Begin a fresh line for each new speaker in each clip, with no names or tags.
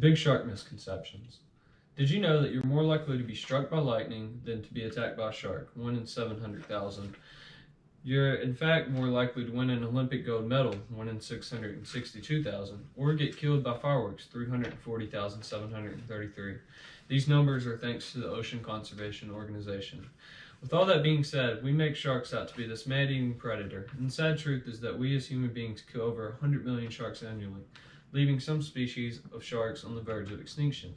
Big shark misconceptions. Did you know that you're more likely to be struck by lightning than to be attacked by a shark? 1 in 700,000. You're in fact more likely to win an Olympic gold medal, 1 in 662,000, or get killed by fireworks, 340,733. These numbers are thanks to the Ocean Conservation Organization. With all that being said, we make sharks out to be this man-eating predator, and the sad truth is that we as human beings kill over 100 million sharks annually, leaving some species of sharks on the verge of extinction.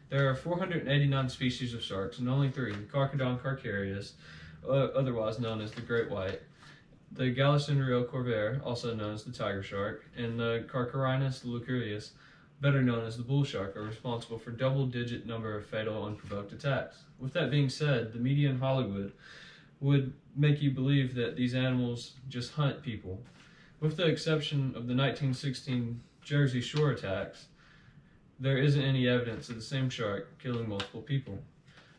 There are 489 species of sharks, and only 3, the Carcharodon carcharias, otherwise known as the great white, the Gallicinirio corvair, also known as the tiger shark, and the Carcharinus lucurius, better known as the bull shark, are responsible for double-digit number of fatal unprovoked attacks. With that being said, the media in Hollywood would make you believe that these animals just hunt people. With the exception of the 1916 Jersey Shore attacks, there isn't any evidence of the same shark killing multiple people.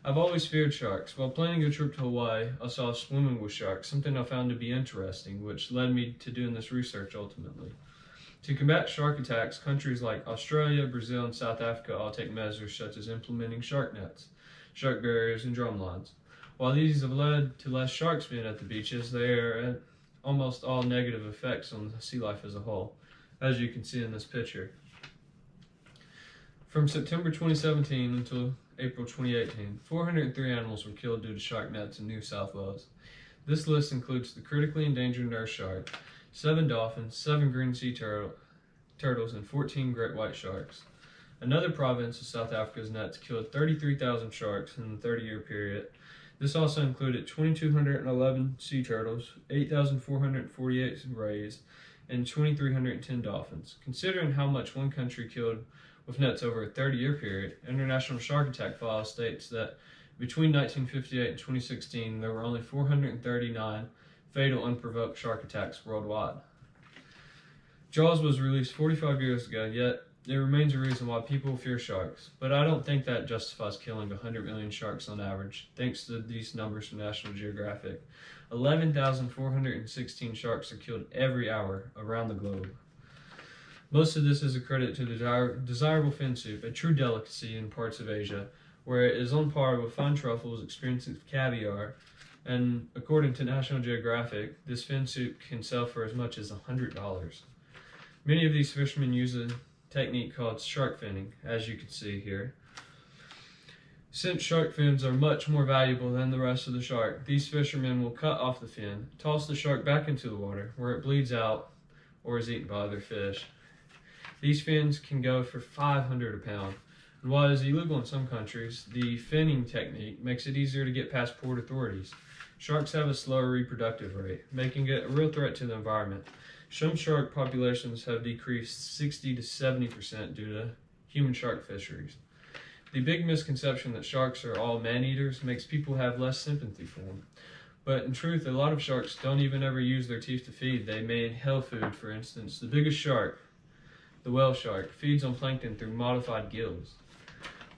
I've always feared sharks. While planning a trip to Hawaii, I saw swimming with sharks, something I found to be interesting, which led me to doing this research ultimately. To combat shark attacks, countries like Australia, Brazil, and South Africa all take measures such as implementing shark nets, shark barriers, and drum lines. While these have led to less sharks being at the beaches, they are almost all negative effects on sea life as a whole, as you can see in this picture. From September 2017 until April 2018, 403 animals were killed due to shark nets in New South Wales. This list includes the critically endangered nurse shark, 7 dolphins, 7 green sea turtles, and 14 great white sharks. Another province of South Africa's nets killed 33,000 sharks in the 30-year period. This also included 2,211 sea turtles, 8,448 rays, and 2,310 dolphins. Considering how much one country killed with nets over a 30-year period, International Shark Attack File states that between 1958 and 2016, there were only 439 fatal unprovoked shark attacks worldwide. Jaws was released 45 years ago, yet there remains a reason why people fear sharks, but I don't think that justifies killing 100 million sharks on average, thanks to these numbers from National Geographic. 11,416 sharks are killed every hour around the globe. Most of this is a credit to the desirable fin soup, a true delicacy in parts of Asia, where it is on par with fine truffles, expensive caviar, and according to National Geographic, this fin soup can sell for as much as $100. Many of these fishermen use a technique called shark finning, as you can see here. Since shark fins are much more valuable than the rest of the shark, these fishermen will cut off the fin, toss the shark back into the water, where it bleeds out or is eaten by other fish. These fins can go for $500 a pound. And while it is illegal in some countries, the finning technique makes it easier to get past port authorities. Sharks have a slower reproductive rate, making it a real threat to the environment. Some shark populations have decreased 60 to 70% due to human shark fisheries. The big misconception that sharks are all man-eaters makes people have less sympathy for them. But in truth, a lot of sharks don't even ever use their teeth to feed. They may inhale food, for instance. The biggest shark, the whale shark, feeds on plankton through modified gills.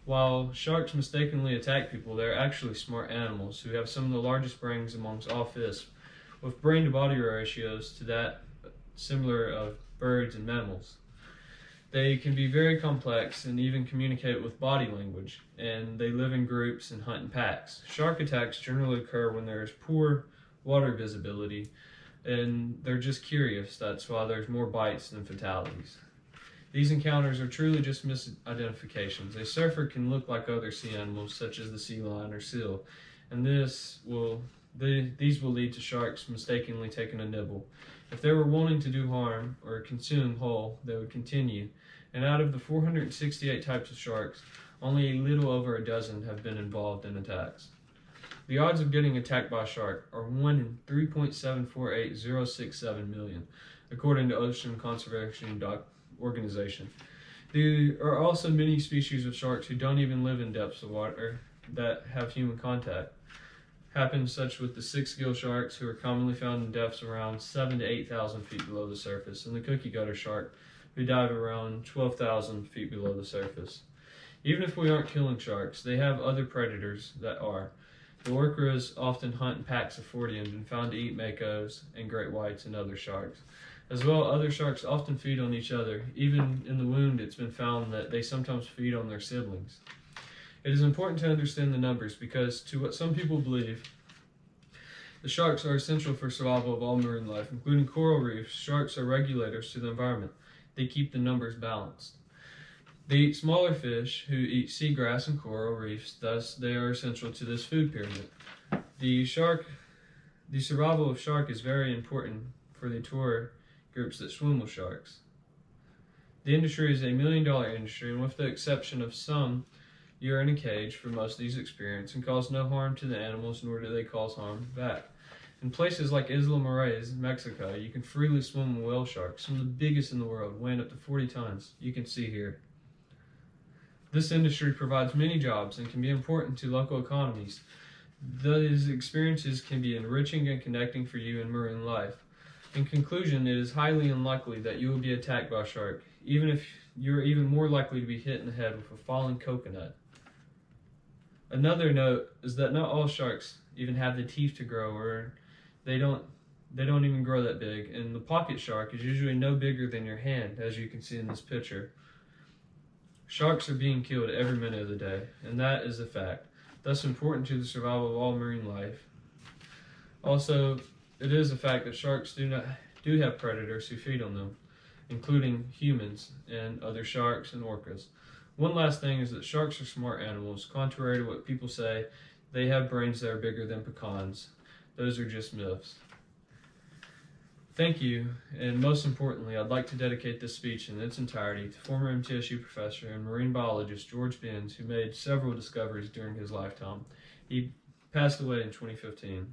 While sharks mistakenly attack people, they're actually smart animals who have some of the largest brains amongst all fish, with brain-to-body ratios to that similar of birds and mammals. They can be very complex and even communicate with body language, and they live in groups and hunt in packs. Shark attacks generally occur when there is poor water visibility, and they're just curious. That's why there's more bites than fatalities. These encounters are truly just misidentifications. A surfer can look like other sea animals, such as the sea lion or seal, and these will lead to sharks mistakenly taking a nibble. If they were wanting to do harm or consume whole, they would continue. And out of the 468 types of sharks, only a little over a dozen have been involved in attacks. The odds of getting attacked by a shark are 1 in 3.748067 million, according to Ocean Conservation Organization. There are also many species of sharks who don't even live in depths of water that have human contact. Happens such with the 6-gill sharks, who are commonly found in depths around 7,000 to 8,000 feet below the surface, and the cookie cutter shark, who dive around 12,000 feet below the surface. Even if we aren't killing sharks, they have other predators that are. The orcas often hunt in packs of 40 and been found to eat makos and great whites and other sharks. As well, other sharks often feed on each other. Even in the wound, it's been found that they sometimes feed on their siblings. It is important to understand the numbers because, to what some people believe, the sharks are essential for survival of all marine life, including coral reefs. Sharks are regulators to the environment. They keep the numbers balanced. They eat smaller fish who eat seagrass and coral reefs, thus they are essential to this food pyramid. The survival of shark is very important for the tour groups that swim with sharks. The industry is a $1 million industry, and with the exception of some, you are in a cage for most of these experiences and cause no harm to the animals, nor do they cause harm back. In places like Isla Mujeres, Mexico, you can freely swim with whale sharks, some of the biggest in the world, weighing up to 40 tons. You can see here. This industry provides many jobs and can be important to local economies. These experiences can be enriching and connecting for you in marine life. In conclusion, it is highly unlikely that you will be attacked by a shark, even if you're even more likely to be hit in the head with a falling coconut. Another note is that not all sharks even have the teeth to grow, or they don't even grow that big, and the pocket shark is usually no bigger than your hand, as you can see in this picture. Sharks are being killed every minute of the day, and that is a fact. Thus important to the survival of all marine life. Also, it is a fact that sharks do have predators who feed on them, including humans and other sharks and orcas. One last thing is that sharks are smart animals. Contrary to what people say, they have brains that are bigger than pecans. Those are just myths. Thank you, and most importantly, I'd like to dedicate this speech in its entirety to former MTSU professor and marine biologist George Benz, who made several discoveries during his lifetime. He passed away in 2015.